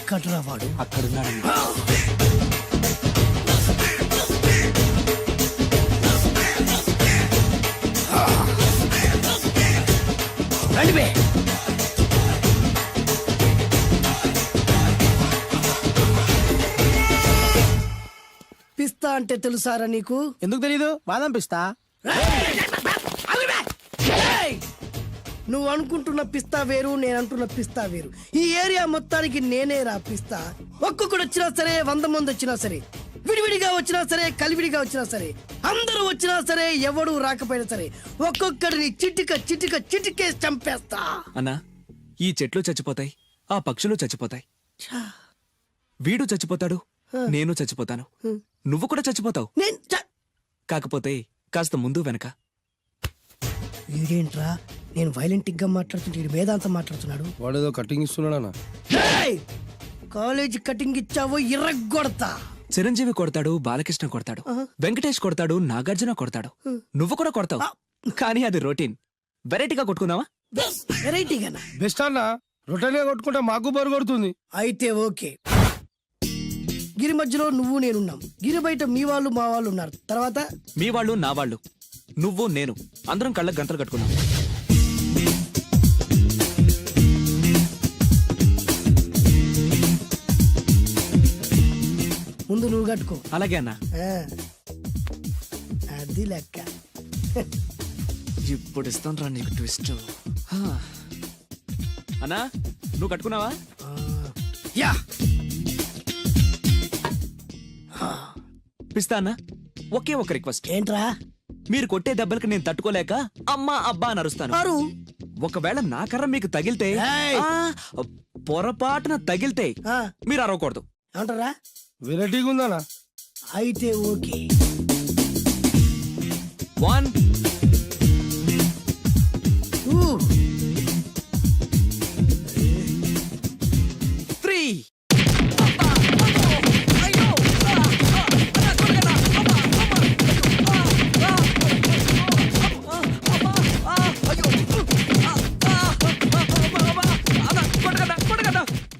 ఎక్కడ్రా వాడు? అక్కడున్నాడన్నా. రండి బే. పిస్తా అంటే తెలుసారా నీకు? ఎందుకు తెలీదు? బాదం పిస్తా. ఏయ్! నువ్వు అనుకుంటున్న పిస్తా వేరు, నేను అంటున్న పిస్తా వేరు. ఈ ఏరియా మొత్తానికి నేనే రా పిస్తా. ఒక్కొక్కడు వచ్చినా సరే, 100 మంది వచ్చినా సరే, విడివిడిగా వచ్చినా సరే, కలివిడిగా వచ్చినా సరే, అందరూ వచ్చినా సరే, ఎవడు రాకపోయినా సరే, ఒక్కొక్కడిని చిటికేసి చంపేస్తా. అన్నా, ఈ చెట్లు చచ్చిపోతాయి, ఆ పక్షులు చచ్చిపోతాయి, వీడు చచ్చిపోతాడు, నేను చచ్చిపోతాను, నువ్వు కూడా చచ్చిపోతావు. కాకపోతే కాస్త ముందు వెనక. వీడేంట్రా, నేను వైలెంటిక్ గా మాట్లాడుతుంటే వేదాంతం మాట్లాడుతున్నాడు. వాడేదో కటింగ్ ఇస్తున్నాడా? కాలేజీ కటింగ్ ఇచ్చావో ఇర్రగొడతా. చిరంజీవి కొడతాడు, బాలకృష్ణ కొడతాడు, వెంకటేష్ కొడతాడు, నాగార్జున కొడతాడు, నువ్వు కూడా కొడతావు. కానీ అది రొటీన్. వెరైటీగా కొట్టుకుందామా? వెరైటీగానా? బెస్ట్ అన్న. రొటనే కొట్టుకుంటే మాకు బరు కొడుతుంది. అయితే ఓకే. గిరి మధ్యలో నువ్వు నేనున్నాం. గిరి బయట మీ వాళ్ళు మా వాళ్ళు ఉన్నారు. తర్వాత మీ వాళ్ళు నా వాళ్ళు, నువ్వు నేను, అందరం కళ్ళకు గంతలు కట్టుకున్నాం. ముందు నువ్వు కట్టుకో. అలాగే అన్నా. అది లెక్క. ఇప్పుడు ఇస్తాను రా నీకు ట్విస్ట్. అన్నా, నువ్వు కట్టుకున్నావా? యా. పిస్తా అన్నా, ఒకే ఒక రిక్వెస్ట్. ఏంట్రా? మీరు కొట్టే దెబ్బలకి నేను తట్టుకోలేక అమ్మా అబ్బా అని అరుస్తాను. ఒకవేళ నా కర్ర మీకు తగిలితే, పొరపాటున తగిలితే మీరు అరవకూడదు. ఏమంటారా? వెరైటీగా ఉందనా? అయితే ఓకే. 1 2 3.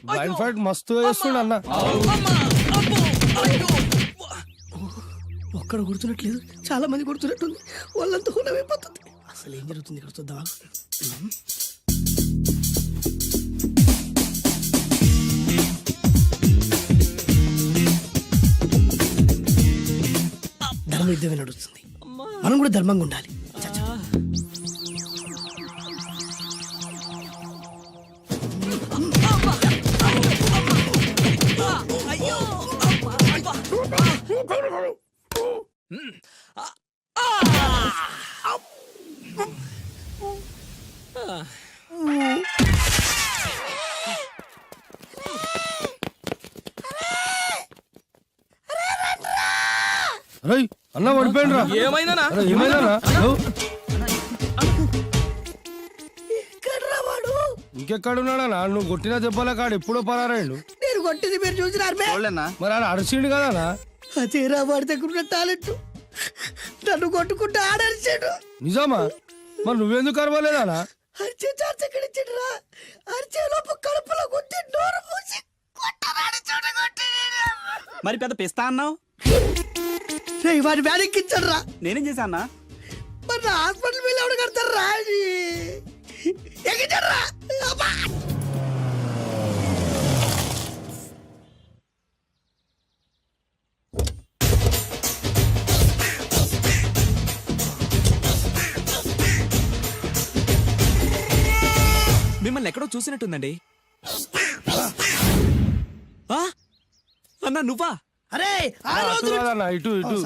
బ్లైండ్ ఫైట్ మస్తు వేస్తుండ అన్న. ఒక్కడ గుర్తున్నట్లేదు, చాలా మంది గుర్తున్నట్టుంది. వాళ్ళంతా హులమైపోతుంది. అసలు ఏం జరుగుతుంది ఇక్కడ చూద్దామా? ధర్మ యుద్ధమే నడుస్తుంది. మనం కూడా ధర్మంగా ఉండాలి. అరే అన్న పడిపోయిండ్రా. ఏమైందనా? ఇంకెక్కడున్నాడా? నువ్వు కొట్టినా చెప్పాలా కాడు ఎప్పుడో పరారాయండు. నేను కొట్టింది మీరు చూసినారు. మరి ఆడ అరిసిండు కదా? అదేరా వాడి దగ్గర ఉన్న టాలెంట్. నన్ను కొట్టుకుంటూ ఆడరిచాడు. నిజమా? మరి నువ్వెందుకు అరవలేదా? అరిచే ఛాన్స్ ఎక్కడిచ్చాడురా? అరిచే లోపు కడుపులో గుద్ది నోరు మూసి కొట్టరాడు చూడగొట్టి. మరి పెద్ద పిస్తా అన్నావు. వాడి వ్యాధికిచ్చాడు రా. నేనేం చేశా అన్నా? మరి హాస్పిటల్ బిల్ ఎవడు కడతారు రా? ఎక్కించాడు రా. మిమ్మల్ని ఎక్కడో చూసినట్టుందండి. అన్నా నువ్వా? అరే ఆ రోజు ఇటు ఇటు.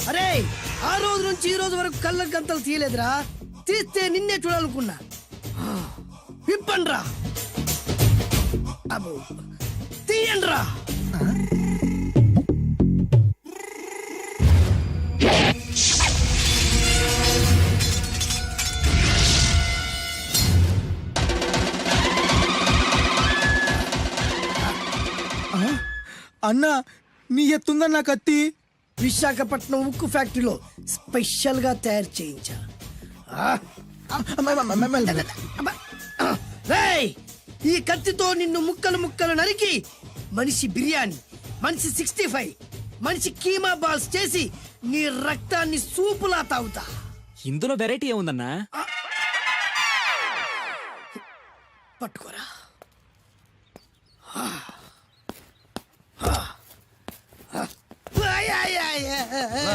అరే ఆ రోజు నుంచి ఈ రోజు వరకు కళ్ళ గంతలు తీయలేదురా. తీస్తే నిన్నే చూడాలనుకున్నా. విప్పండ్రా. అబ్బో తీయండ్రా. అన్న నీ ఎత్తుందన్న కత్తి. విశాఖపట్నం ఉక్కు ఫ్యాక్టరీలో స్పెషల్ గా తయారు చేయించా. రేయ్ ఈ కత్తితో నిన్ను ముక్కలు ముక్కలు నరికి మనిషి బిర్యానీ, మనిషి 65, మనిషి కీమా బాల్స్ చేసి నీ రక్తాన్ని సూపులా తాగుతా. ఇందులో వెరైటీ ఏముందన్నా? పట్టుకోరా.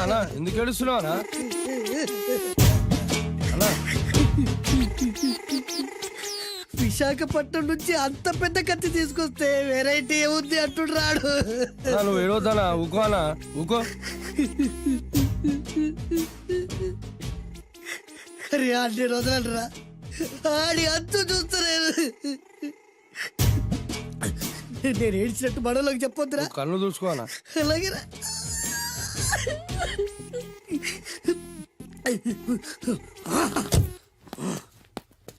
అన్నా ఎందుకు ఏడుస్తున్నావు అన్నా? అన్నా విశాఖపట్నం నుంచి అంత పెద్ద కత్తి తీసుకొస్తే వెరైటీ ఏముంది అంటుడు రాడు. అన్నా, నువ్వు ఏడవద్దనా? ఊకో అన్నా, ఊకో. అరే అన్ని రోజులరా ఆడి అంతు చూస్తలేరు. నేను ఏడ్చినట్టు మనలోకి చెప్పొద్దురా. నువ్వు కళ్ళు చూసుకో అన్నా. అలాగేరా.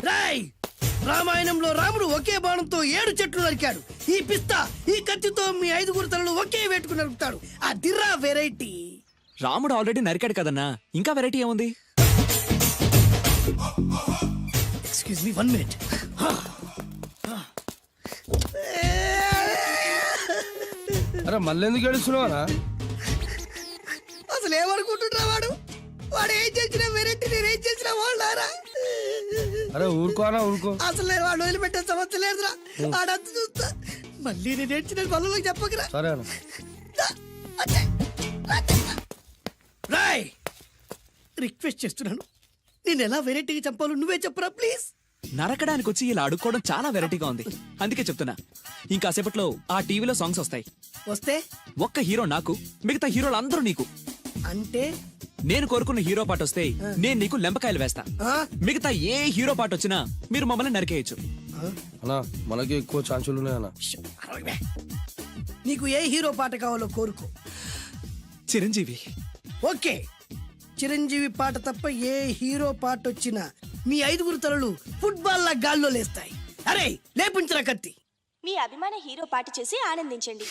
రాయ్, రామాయణంలో రాముడు ఒకే బాణంతో 7 చెట్లు నరికాడు. ఈ పిస్తా ఈ కత్తితో మీ 5 తలలు ఒకే వేటుకు నరుకుతాడు. ఆ దిర్రా వెరైటీ. రాముడు ఆల్రెడీ నరికాడు కదన్నా, ఇంకా వెరైటీ ఏముంది? Excuse me 1 minute. అరే మళ్ళీ ఎందుకు ఏడుస్తున్నావు అన్నా? అసలు ఏమనుకుంటున్నా వాడు? వాడు ఏం చేసిన వెరైటీ, నేను ఏం చేసిన వాళ్ళారా? అరే ఊరుకో అన్నా, ఊరుకో. అసలు నేను వాడు వదిలిపెట్టే సమస్య లేదురా. ఆడంత చూస్తా. మళ్ళీ నేను ఏడ్చిన పనులకు చెప్పకరా. సరే అన్న. రాయ్, రిక్వెస్ట్ చేస్తున్నాను, నేను ఎలా వెరైటీగా చంపాలో నువ్వే చెప్పురా ప్లీజ్. నరకడానికి వచ్చి ఇలా అడుక్కోవడం చాలా వెరైటీగా ఉంది. అందుకే చెప్తున్నా, ఇంకాసేపట్లో ఆ టీవీలో సాంగ్స్ వస్తాయి. వస్తే ఒక్క హీరో నాకు, మిగతా హీరోలు అందరూ నీకు. అంటే నేను కోరుకున్న హీరో పాట వస్తే నేను నీకు లెంపకాయలు వేస్తా. ఆ? మిగతా ఏ హీరో పాట వచ్చినా మీరు మమ్మల్ని నరికేయచ్చు. అన్నా మనకి ఎక్కువ ఛాన్సులు ఉన్నాయన్నా. నీకు ఏ హీరో పాట కావాలో కోరుకో. చిరంజీవి. ఓకే, చిరంజీవి పాట తప్ప ఏ హీరో పాట వచ్చినా మీ 5 తలలు ఫుట్బాల్ లా గాల్లో లేస్తాయి. అరే లేపించరా కత్తి. మీ అభిమాన హీరో పాట చేసి ఆనందించండి.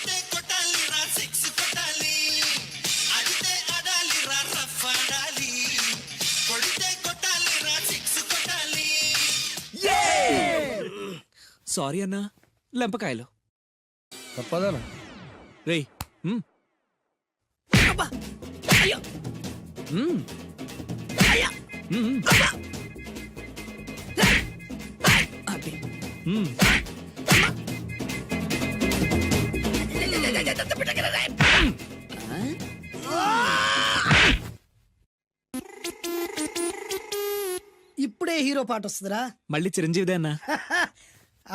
సారీ అన్నా, లెంపకాయలు. తప్పదన్నా. రేయ్, అబ్బా! అయ్యో! అయ్యా! అది. ఇప్పుడే హీరో పాట వస్తుందిరా. మళ్ళీ చిరంజీవిదే అన్నా.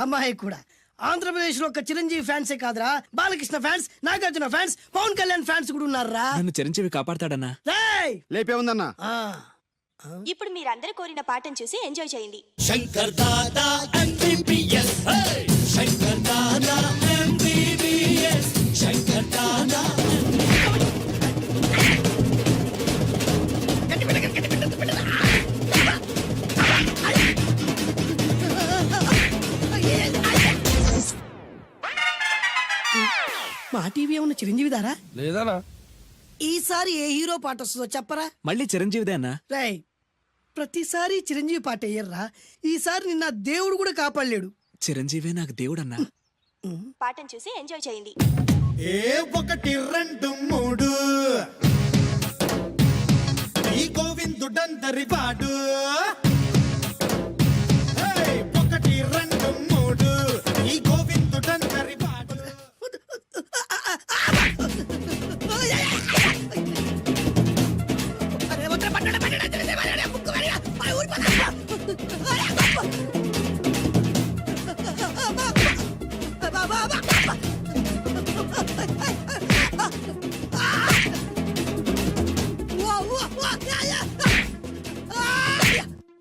అమ్మాయి కూడా ఆంధ్రప్రదేశ్ లో ఒక చిరంజీవి ఫ్యాన్సే కాదురా, Balakrishna fans, Nagarjuna fans, Pawan Kalyan fans కూడా ఉన్నారా. నన్ను చిరంజీవి కాపాడతాడన్నా. రేయ్! లేపే ఉందన్నా. ఆ, ఇప్పుడు మీరందరూ కోరిన పాటను చూసి ఎంజాయ్ చేయండి. మా టీవీ ఏమన్నా చిరంజీవి దారా? లేదన్నా. ఈసారి ఏ హీరో పాట వస్తుందో చెప్పరా. మళ్ళీ చిరంజీవిదే అన్నా. రేయ్, ప్రతిసారి చిరంజీవి పాట వేయర్రా. ఈసారి నిన్న దేవుడు కూడా కాపాడలేడు. చిరంజీవే నాకు దేవుడన్నా. పాటను చూసి ఎంజాయ్ చేయండి. 1 2 3 ఈ గోవిందుడందరి వాడు. 1 2 3 ఈ గోవిందుడందరి వాడు.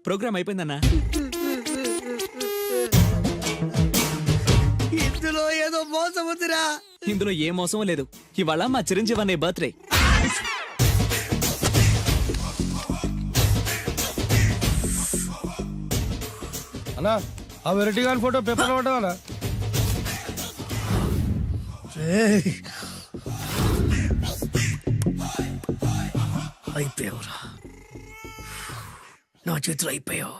ప్రోగ్రామ్ అయిపోయిందన్నా. ఇందులో ఏదో మోసం ఉందిరా. ఇందులో ఏ మోసం లేదు. ఇవాళ మా చిరంజీవి అనే బర్త్డే. అన్నా ఆ వెరైటీ గాని ఫోటో పేపర్ పడ్డా. అయిపోయావురా, నా చేతులు అయిపోయావు.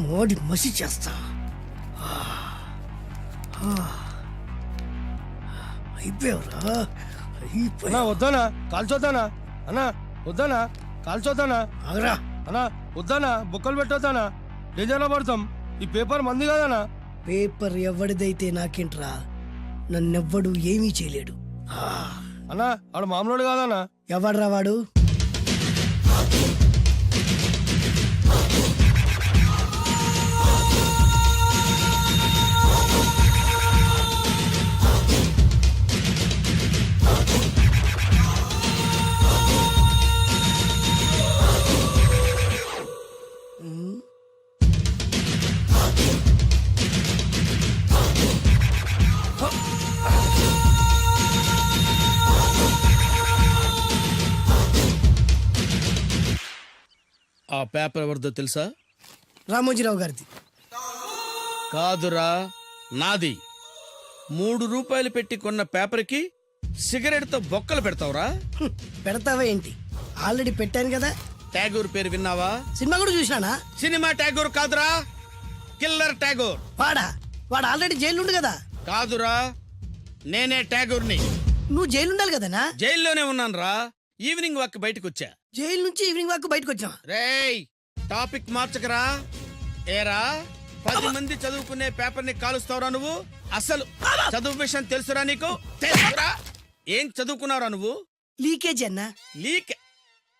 మోడి మసి చేస్తా. అయిపోయావురా, అన్నా వద్దానా కాల్చొద్దానా? అన్నా వద్దానా కాల్చొద్దానా? ఆగరా. అన్నా వద్దానా బొక్కలు పెట్టొద్దానా? డేంజర్లో పడతాం. ఈ పేపర్ మంది కాదనా? పేపర్ ఎవడిదైతే నాకేంట్రా, నన్నెవ్వడు ఏమీ చేయలేడు. అన్నా ఆడు మామూలు కాదనా? ఎవడ్రా వాడు? ఆ పేపర్ ఎవరిదో తెలుసా? రామోజీరావు గారిది. కాదురా, నాది. 3 రూపాయలు పెట్టి కొన్న పేపర్కి సిగరెట్తో బొక్కలు పెడతావురా? పెడతావా ఏంటి? ఆల్రెడీ పెట్టాను కదా. ట్యాగూర్ పేరు విన్నావా? సినిమా కూడా చూసినానా? సినిమా ట్యాగూర్ కాదురా, కిల్లర్ ట్యాగూర్. వాడు ఆల్రెడీ జైలు కదా. కాదురా, నేనే ట్యాగూర్ని. నువ్వు జైలు ఉండాలి కదనా? జైల్లోనే ఉన్నాను రా. ఈవినింగ్ వాక్ బయటకు వచ్చా. జైలు నుంచి ఈవినింగ్ వాక్ బయటకు వచ్చా. రేయ్, టాపిక్ మార్చకరా. ఏరా, 10 మంది చదువుకునే పేపర్ ని కాలుస్తావురా నువ్వు? అసలు చదువు విషయం తెలుసురా నీకు? తెలుసురా? ఏం చదువుకున్నావురా నువ్వు? లీకేజీ అన్నా.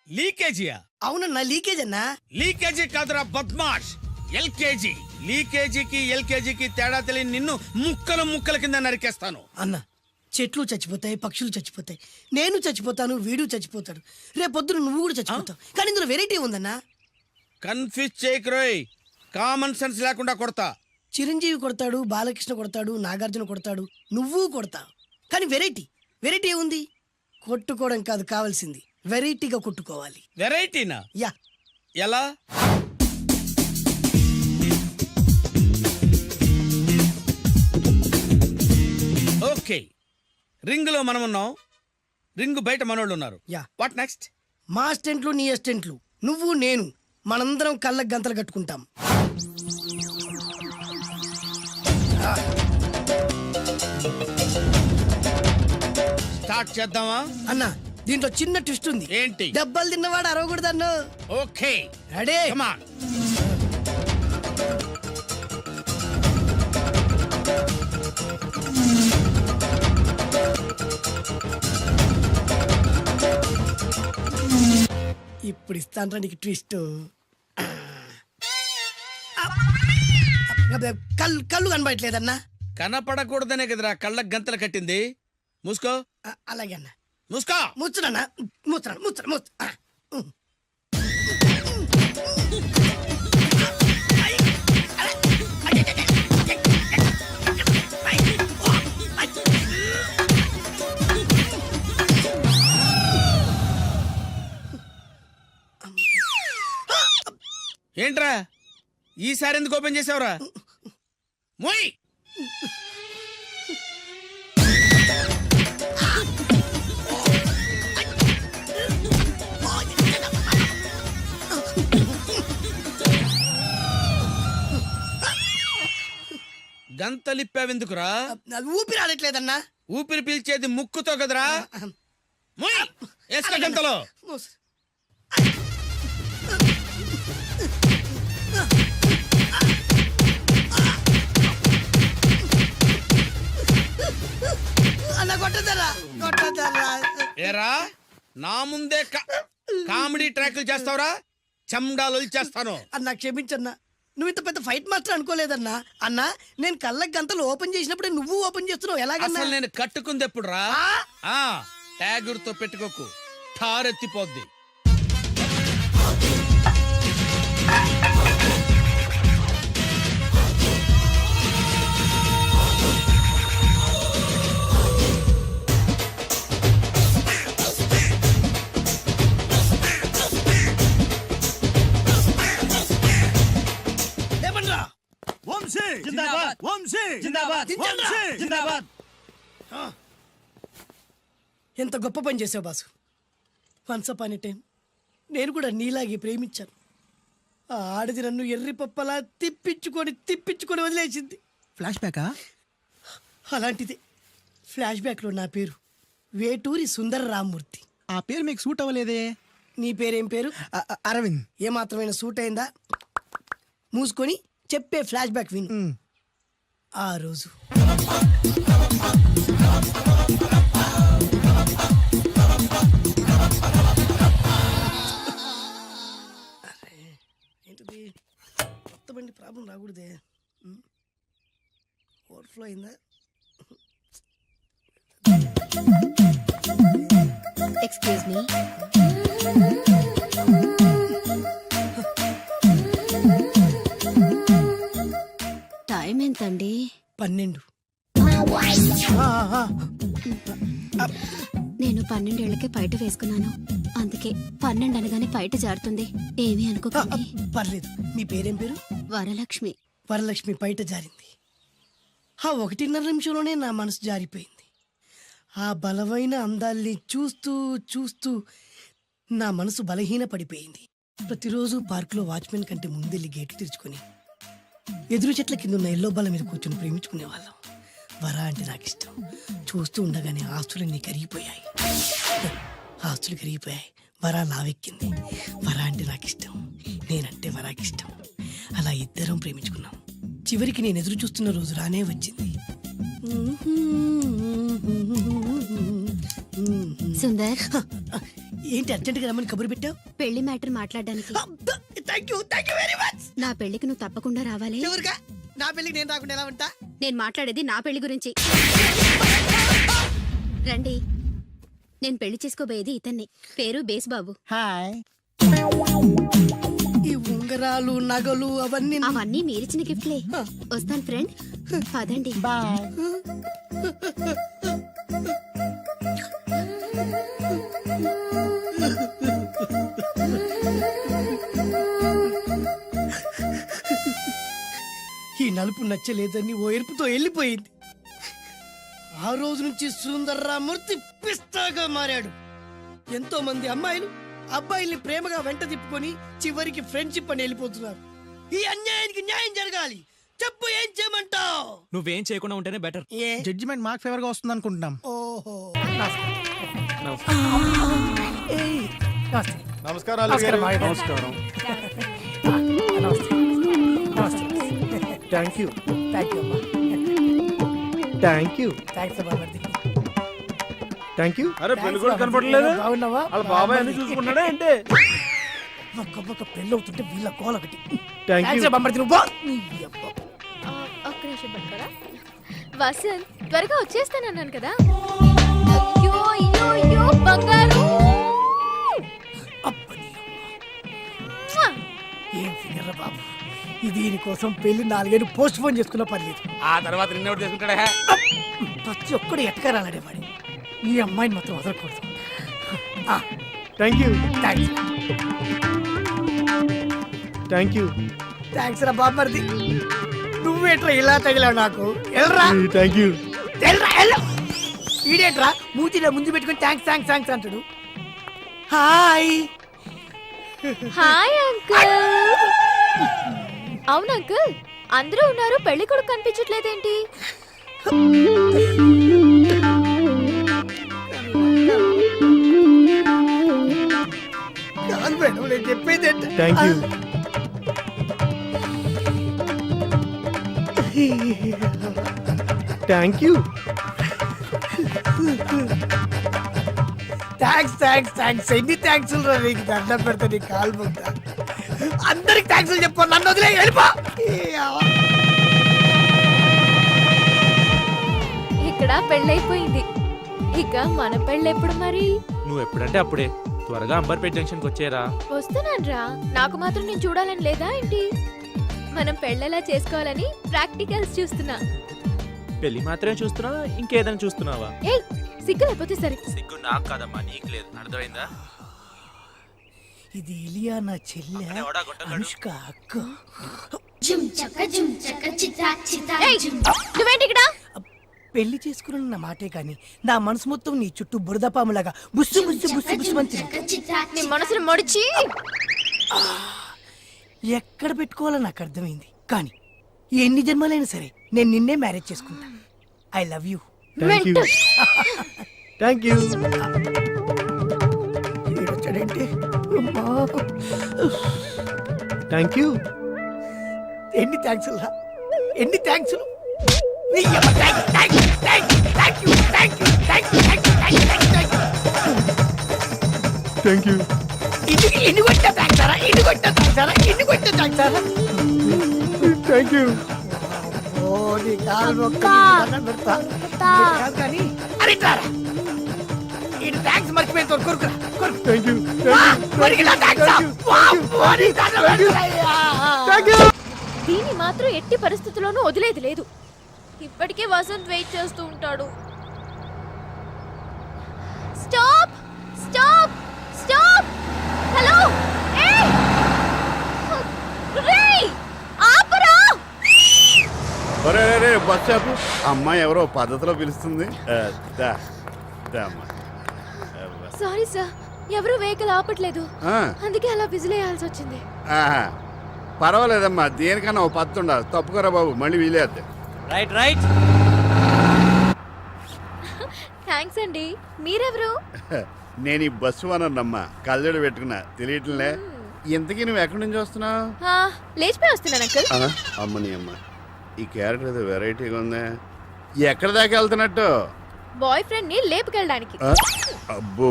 లీకేజీయా? అవునన్నా, లీకేజ్ అన్నా. లీకేజీ కాదురా బద్మాష్, ఎల్కేజీ. లీకేజీకి ఎల్కేజీకి తేడా తెలియని నిన్ను ముక్కలు ముక్కల కింద నరికేస్తాను. అన్నా, చెట్లు చచ్చిపోతాయి, పక్షులు చచ్చిపోతాయి, నేను చచ్చిపోతాను, వీడు చచ్చిపోతాడు, రేపొద్దున నువ్వు కూడా చచ్చిపోతావు. కానీ ఇందులో వెరైటీ ఉందన్నా. కన్ఫ్యూజ్ చేయకురోయ్, కామన్ సెన్స్ లేకుండా కొడతా. చిరంజీవి కొడతాడు, బాలకృష్ణ కొడతాడు, నాగార్జున కొడతాడు, నువ్వు కొడతావు. కానీ వెరైటీ ఉంది. కొట్టుకోవడం కాదు కావాల్సింది, వెరైటీగా కొట్టుకోవాలి. వెరైటీనా? యా. ఎలా? ఓకే, రింగ్ లో మనం ఉన్నాం, రింగ్ బయట మనోళ్ళు ఉన్నారు. యా. What next? మా అసిస్టెంట్లు, నీ అసిస్టెంట్లు, నువ్వు నేను, మనందరం కళ్ళకు గంతలు కట్టుకుంటాం. స్టార్ట్ చేద్దామా? అన్నా, దీంట్లో చిన్న ట్విస్ట్ ఉంది. ఏంటి? దెబ్బలు తిన్నవాడు అరవకూడదన్ను. Okay, ready? Come on. ఇప్పుడు ఇస్తాను నీకు ట్విస్ట్. కళ్ళు కనబడట్లేదన్నా. కనపడకూడదనే కదరా కళ్ళకు గంతలు కట్టింది. మూసుకో. అలాగే అన్న. మూసుకో. ముచ్చునన్నా, ముచ్చు. ఏంట్రా ఈసారి ఎందుకు ఓపెన్ చేసావురా? మోయ్. గంతలిప్పావెందుకురా? ఊపిరి ఆడట్లేదన్నా. ఊపిరి పీల్చేది ముక్కుతో కదరా. మోయ్, వేసుకో గంతలో. అన్న కొట్టదరా. ఏరా, నా ముందే కామెడీ ట్రాక్లు చేస్తావురా? చెమ్డాలు చేస్తాను. అన్నా క్షమించన్నా, నువ్వు ఇంత పెద్ద ఫైట్ మాస్టర్ అనుకోలేదన్నా. అన్నా, నేను కళ్ళకి గంతలు ఓపెన్ చేసినప్పుడే నువ్వు ఓపెన్ చేస్తున్నావు. ఎలాగన్నా? అసలు నేను కట్టుకుంది ఎప్పుడు రా? ట్యాగూర్తో పెట్టుకోకు, ఠారెత్తిపోద్ది. ఎంత గొప్ప పని చేసావు boss. Once upon a time నేను కూడా నీలాగే ప్రేమించాను. ఆ ఆడది నన్ను ఎర్రి పప్పలా తిప్పించుకొని వదిలేసింది. ఫ్లాష్ బ్యాకా? అలాంటిది ఫ్లాష్ బ్యాక్లో నా పేరు వేటూరి సుందర రామ్మూర్తి. ఆ పేరు మీకు సూట్ అవ్వలేదే. నీ పేరేం పేరు? అరవింద్. ఏమాత్రమైన సూట్ అయిందా? మూసుకొని చెప్పే ఫ్లాష్ బ్యాక్ విను. ఆ రోజు ఏంటిది కొత్త బండి ప్రాబ్లం రాకూడదే. ఓవర్ఫ్లో అయిందా? Excuse me. టైం ఎంతండి? 12. నేను 12 ఏళ్లకే పైట వేసుకున్నాను. అందుకే 12 అనగానే పైట జారుతుంది. ఏమీ అనుకోకండి. పర్లేదు. మీ పేరేం పేరు? వరలక్ష్మి. వరలక్ష్మి పైట జారింది. ఆ 1.5 నిమిషంలోనే నా మనసు జారిపోయింది. ఆ బలమైన అందాల్ని చూస్తూ చూస్తూ నా మనసు బలహీన పడిపోయింది. ప్రతిరోజు పార్కులో వాచ్మెన్ కంటే ముందెళ్ళి గేట్లు తెరుచుకొని ఎదురు చెట్ల కింద ఉన్న ఎల్లో బాల మీద కూర్చొని ప్రేమించుకునే వాళ్ళం. వరా అంటే నాకు ఇష్టం. చూస్తూ ఉండగానే ఆస్తులన్నీ కరిగిపోయాయి. ఆస్తులు కరిగిపోయాయి. వరా లావెక్కింది. వరా అంటే నాకు ఇష్టం. నేనంటే వరాకి ఇష్టం. అలా ఇద్దరం ప్రేమించుకున్నాం. చివరికి నేను ఎదురు చూస్తున్న రోజు రానే వచ్చింది. సుందర్, ఏంటి అర్జెంట్గా రమ్మని కబురు పెట్టావు? పెళ్లి మ్యాటర్ మాట్లాడడానికి. Thank you very much. నా పెళ్లికి నువ్వు తప్పకుండా రావాలి. ఎవరుగా? నా పెళ్లికి నేను రాకుండా ఎలా ఉంటా? నేను మాట్లాడేది నా పెళ్లి గురించి. రండి. నేను పెళ్లి చేసుకోబోయేది ఇతన్ని. పేరు బేస్బాబు. హాయ్. ఈ ఉంగరాలు నగలు అవన్నీ అవన్నీ మీరిచ్చిన గిఫ్ట్లే. వస్తాను ఫ్రెండ్. పదండి. బాయ్. ఈ నలుపు నచ్చలేదని ఓ ఎరుపుతో వెళ్ళిపోయింది. ఆ రోజు నుంచి సుందర్రామూర్తి పిస్తాగా మారాడు. ఎంతో మంది అమ్మాయిలు అబ్బాయిల్ని ప్రేమగా వెంట తిప్పుకొని చివరికి ఫ్రెండ్షిప్ అని వెళ్ళిపోతున్నారు. ఈ అన్యాయానికి న్యాయం జరగాలి. చెప్పు, ఏం చేయమంటావు? నువ్వేం చేయకుండా ఉంటేనే బెటర్. ఏ? జడ్జిమెంట్ మాకు ఫేవర్ గా వస్తుంది అనుకుంటున్నాం. ఓహో. నమస్కారం. Thank you. థ్యాంక్ యూ అమ్మా. Thank you. థ్యాంక్స్ అమ్మా. Thank you. అరే పెళ్లి కూడా కనపడలేదు. బాగున్నావా? వాళ్ళ బాబాయ్ అన్ని చూసుకుంటాడా ఏంటి? ఒక్క పెళ్ళి అవుతుంటే వీళ్ళ కోల ఒకటి. Thank you. ఒక్క నిమిషం పట్టుకోరా. వసంత్, త్వరగా వచ్చేస్తానన్నాను కదా. అయ్యో అయ్యో అయ్యో బంగారు. ఏం ఫిగర్ బాబు. దీనికోసం పెళ్లి 4 ఏళ్ళు పోస్ట్ పోన్ చేసుకున్న పర్లేదు. ఆ తర్వాత నిన్నెవరు చేసుకుంటాడా? ప్రతి ఒక్కడు ఎట్టకారాలాడేవాడు. ఈ అమ్మాయిని మాత్రం వదలకూడదు. Thank you. Thanks. Thank you. Thanks రా బామ్మర్ది. నువ్వేట్రా ఇలా తగిలావు నాకు? ఎల్రా. Thank you. ఈడేట్రా మూతిలో ముందు పెట్టుకుని థ్యాంక్స్ థ్యాంక్స్ థ్యాంక్స్ అంటాడు. హాయ్. Hi uncle. అవును అంకుల్, అందరూ ఉన్నారు, పెళ్లి కొడుకు కనిపించట్లేదేంటి? మేడం నేను చెప్పేది thank you. Thank you. Thanks thanks thanks. ఎన్ని థ్యాంక్స్ రా నీకు. దండం పెడతా నీ కాలు మొక్తా. అందరికి థ్యాంక్స్ చెప్పు. నన్ను వదిలే వెళ్ళిపో. ఇక్కడ పెళ్ళైపోయింది. ఇక మన పెళ్ళెప్పుడు మరి? నువ్వు ఎప్పుడంటే అప్పుడే. త్వరగా అంబర్పేట్ జంక్షన్కి వచ్చేరా. వస్తున్నాన్రా. నాకు మాత్రం నేను చూడాలని లేదా ఏంటి? మనం పెళ్ళెలా చేసుకోవాలని ప్రాక్టికల్స్ చూస్తున్నా. పెళ్లి మాత్రమే చూస్తున్నావా, ఇంకేదైనా చూస్తున్నావా? ఏయ్, సిగ్గు లేకపోతే సరే. సిగ్గు నాకు కాదమ్మా, నీకు లేదు. అర్థమైందా? ఇది ఇలియా నా చెల్లె, అనుష్క అక్క. ఏయ్, నువ్వేంటి ఇక్కడ? పెళ్లి చేసుకున్న నా మాటే కాని నా మనసు మొత్తం నీ చుట్టూ బురదపాములాగా బుస్సు బుస్సు బుస్సు బుస్సు మంచి. నీ మనసును మొడిచి ఎక్కడ పెట్టుకోవాలో నాకు అర్థమైంది. కానీ ఎన్ని జన్మలైనా సరే నేను నిన్నే మ్యారేజ్ చేసుకుంటా. I love you. Thank you thank you. వచ్చాడేంటి? Thank you. ఎన్ని థ్యాంక్స్ ఎన్ని థ్యాంక్స్. Thank you. ఎన్ని కొట్టినా తాగుతారా? ఎన్ని కొట్టినా తాగుతారా? ఎన్ని కొట్టినా తాగుతారా? Thank you. ఓ నీ కాలు మొక్కలు పెడతా కాదు కానీ అరే రారా ఇది థ్యాంక్స్ మర్చిపోయింది. కొరుకురా కొరుకు. Thank you. దీన్ని మాత్రం ఎట్టి పరిస్థితుల్లోనూ వదిలేది లేదు. ఇప్పటికే వసంత్ వెయిట్ చేస్తూ ఉంటాడు. Stop stop stop. హలో ఏయ్ రేయ్ ఆపరా. ఒరే బస్ ఆపు. అమ్మాయి ఎవరో పద్ధతిలో పిలుస్తుంది. సారీ సార్, ఎవరు వెహికల్ ఆపట్లేదు, అందుకే అలా విజిలేయాల్సి వచ్చింది. పర్వాలేదమ్మా, దేనికన్నా ఓ పద్ధతి ఉండాలి. తప్పుకోరా బాబు, మళ్ళీ వీలేద్ది. Right right. థ్యాంక్స్ అండి. మీరెవరు? నేను ఈ బస్సు వనమ్మా, కళ్ళజోడు పెట్టుకున్నా తెలియట్లే. ఇంతకీ నువ్వు ఎక్కడి నుంచి వస్తున్నావు? లేచిపోయి వస్తున్నాను అంకుల్. అమ్మని అమ్మ, ఈ క్యారెక్టర్ ఏదో వెరైటీగా ఉందా. ఎక్కడ దాకా వెళ్తున్నట్టు? బాయ్ ఫ్రెండ్ ని లేపుకెళ్ళడానికి. అబ్బో,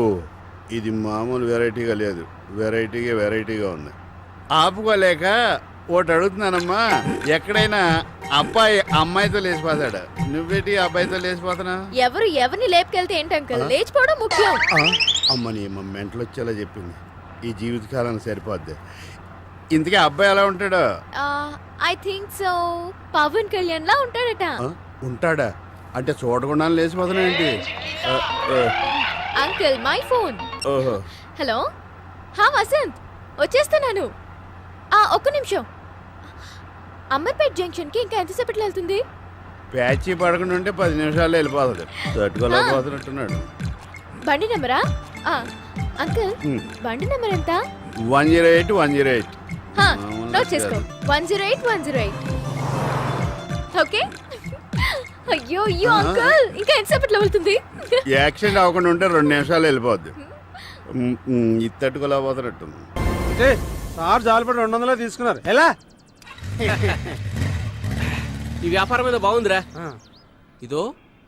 ఇది మామూలు వెరైటీగా లేదు, వెరైటీగా ఉంది. ఆపుకోలేక ఒకటి అడుగుతున్నానమ్మా, ఎక్కడైనా అబ్బాయి అమ్మాయితో లేచిపోతాడు, నువ్వేటి అబ్బాయితో లేచిపోతున్నా? ఎవరు ఎవరిని లేపుకెళ్తే ఏంటి అంకుల్, లేచిపోవడం ముఖ్యం. అమ్మని అమ్మ మెంటలు వచ్చేలా చెప్పింది. ఈ జీవితకాలానికి సరిపోద్ది. ఇంతకీ అబ్బాయి ఎలా ఉంటాడు? I think so Pawan Kalyan లా ఉంటాడట. ఉంటాడా? అంటే చూడకుండా లేచిపోతున్నా ఏంటి? Uncle my phone. ఓహో, హలో. వసంత్ వచ్చేస్తున్నాను. ఒక్క నిమిషం. అమ్మర్పేట్ జంక్షన్ కి ఇంకా ఎంతసేపట్లో వెళ్తుంది? ప్యాచీ పడకుండా ఉంటే 10 నిమిషాల్లో వెళ్ళిపోతుంది. తట్టుకోలేకపోతున్నట్టున్నాడు. బండి నెంబరా? అంకుల్ బండి నెంబర్ ఎంత? 108. నోట్ చేసుకో. 108. ఓకే. అయ్యో అంకుల్, ఇంకా ఎంతసేపట్లో వెళ్తుంది? యాక్సిడెంట్ అవ్వకుండా ఉంటే 2 నిమిషాలు వెళ్ళిపోద్ది. ఇది తట్టుకోలేకపోతున్నట్టుంది. సార్ జాలిపడి 200 తీసుకున్నారు. ఎలా ఈ వ్యాపారం మీద బాగుందిరా. ఇదో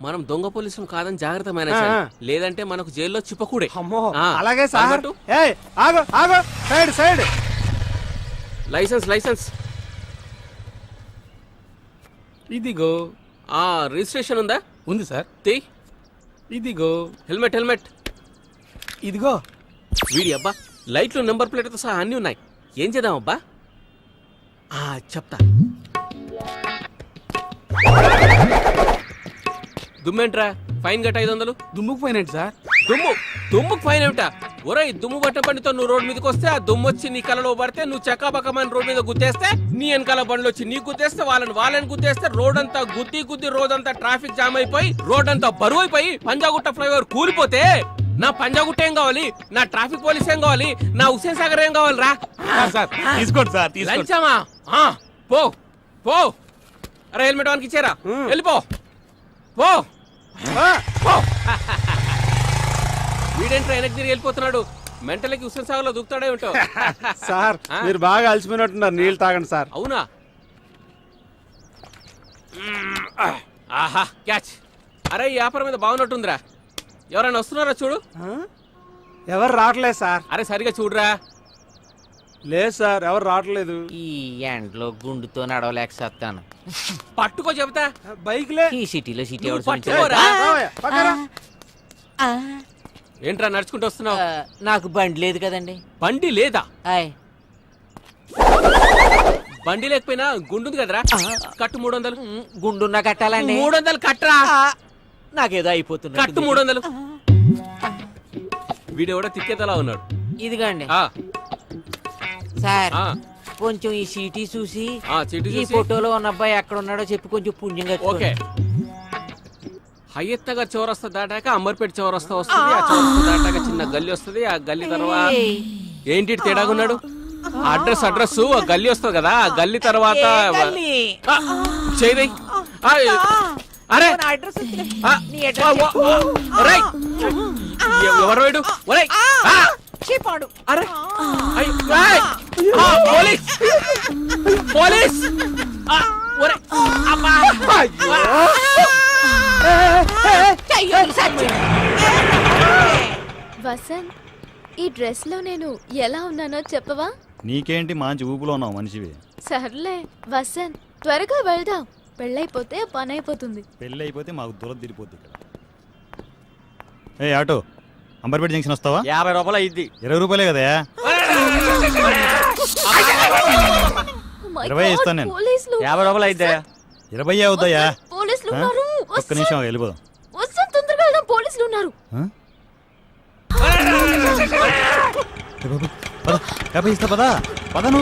మనం దొంగ పోలీసులు కాదని జాగ్రత్త మేనేజ్, లేదంటే మనకు జైల్లో చిప్పకూడే. అమ్మో, అలాగే సార్. ఆగో సైడ్. లైసెన్స్ ఇదిగో. రిజిస్ట్రేషన్ ఉందా? ఉంది సార్. ఇదిగో. హెల్మెట్ ఇదిగో. వీడి అబ్బా, లైట్లు నెంబర్ ప్లేట్తో సహా అన్నీ ఉన్నాయి. ఏం చేద్దాం అబ్బా? చెప్తా. దుమ్మేంట్రా? ఫైన్ గట్ట 500. దుమ్ముకు పోయినట్టు సార్. దుమ్ముకు ఫైన్ ఏమిటా? ఒరేయ్, దుమ్ము పట్ట బండితో నువ్వు రోడ్ మీదకి వస్తే ఆ దుమ్ము వచ్చి నీ కలలో పడితే నువ్వు చక్కాపక్కమని రోడ్ మీద గుద్దేస్తే, నీ వెనకాల బండ్లు వచ్చి నీ గుద్దేస్తే, వాళ్ళని గుద్దేస్తే, రోడ్ అంతా గుద్ది రోజంతా ట్రాఫిక్ జామ్ అయిపోయి రోడ్ అంతా బరువు అయిపోయి పంజాగుట్ట ఫ్లైఓవర్ కూలిపోతే నా పంజాగుట్ట ఏం కావాలి? నా ట్రాఫిక్ పోలీస్ ఏం కావాలి? నా హుస్సేన్ సాగర్ ఏం కావాలి రా? తీసుకోండి సార్. లంచమా? పో. అరే హెల్మెట్ వానికి ఇచ్చారా? వెళ్ళిపో. వీడేంట్రా వెనక్కి తిరిగి వెళ్ళిపోతున్నాడు? మెంటలకి హుస్సేన్ సాగర్ లో దూకుతాడే ఉంటావు. సార్ మీరు బాగా అలసిపోయినట్టున్నారు, నీళ్ళు తాగండి సార్. అవునా? ఆహా క్యాచ్. అరే ఈ వ్యాపారం మీద బాగున్నట్టుందిరా. ఎవరైనా వస్తున్నారా చూడు. ఎవరు రావట్లేదు సార్. అరే సరిగా చూడరా. లేదు సార్, ఎవరు రావట్లేదు. ఈ ఎండ్లో గుండుతో నడవలేకపోతాను. పట్టుకో చెబుతా. బైక్లే. ఈ సిటీలో సిటీ నువ్వు పట్టుకోరా. ఏంట్రా నడుచుకుంటూ వస్తున్నావు? నాకు బండి లేదు కదండి. బండి లేదా? ఆయ్, బండి లేకపోయినా గుండుంది కదరా, కట్టు 300. గుండున్నా కట్టాలండి. 300 కట్టరా. నాకేదో అయిపోతుంది. కట్టు 300. వీడెవడో తిక్కేతలా ఉన్నాడు. ఇదిగోండి ఆ, సార్, ఆ, కొంచెం ఈ సీటీ చూసి చీటీ ఈ చూసి. ఫోటోలో ఉన్న అబ్బాయి ఎక్కడ ఉన్నాడో చెప్పి కొంచెం పుణ్యంగా ఓకే. హయ్యత్ నగర్ చౌరస్తా దాటాక అమర్పేట చౌరస్తా వస్తుంది. ఆ చౌరస్తా దాటాక చిన్న గల్లీ వస్తుంది. ఆ గల్లీ తర్వాత ఏంటి తేడాగున్నాడు? అడ్రస్ ఆ గల్లీ వస్తుంది కదా ఆ గల్లీ తర్వాత ఆ, చేయదై అరే అడ్రస్ ఆ, ఒరేయ్, ఎవరు వీడు? ఒరేయ్, ఆ, చెప్పాడు. అరే అయ్, ఏయ్, ఆ, పోలీస్ పోలీస్ ఆ, ఒరేయ్, అమ్మా, అయ్యో. వసంత్ ఈ డ్రెస్ లో నేను ఎలా ఉన్నానో చెప్పవా? నీకేంటి మంచి ఊపులో ఉన్నావు మనిషివి. సర్లే వసంత్, త్వరగా వెళ్దాం. పెళ్ళైపోతే పని అయిపోతుంది. పెళ్ళి అయిపోతే మాకు దూరం తిరిగిపోద్ది ఇక్కడ. ఏ ఆటో, అంబర్పేట జంక్షన్ వస్తావా? 50 రూపాయలు అయింది. 20 రూపాయలే కదా. Oh my 20 God, ఇస్తాను నేను. పోలీసులు. 50 రూపాయలు అయితే 20 అవుతాయా? పోలీసులు ఆ? ఉన్నారు. ఒక్క నిమిషం వెళ్ళిపోదాం. వసంత్, తొందరగా వెళ్దాం, పోలీసులు ఉన్నారు. పద, 50 ఇస్తా పదా. పదను.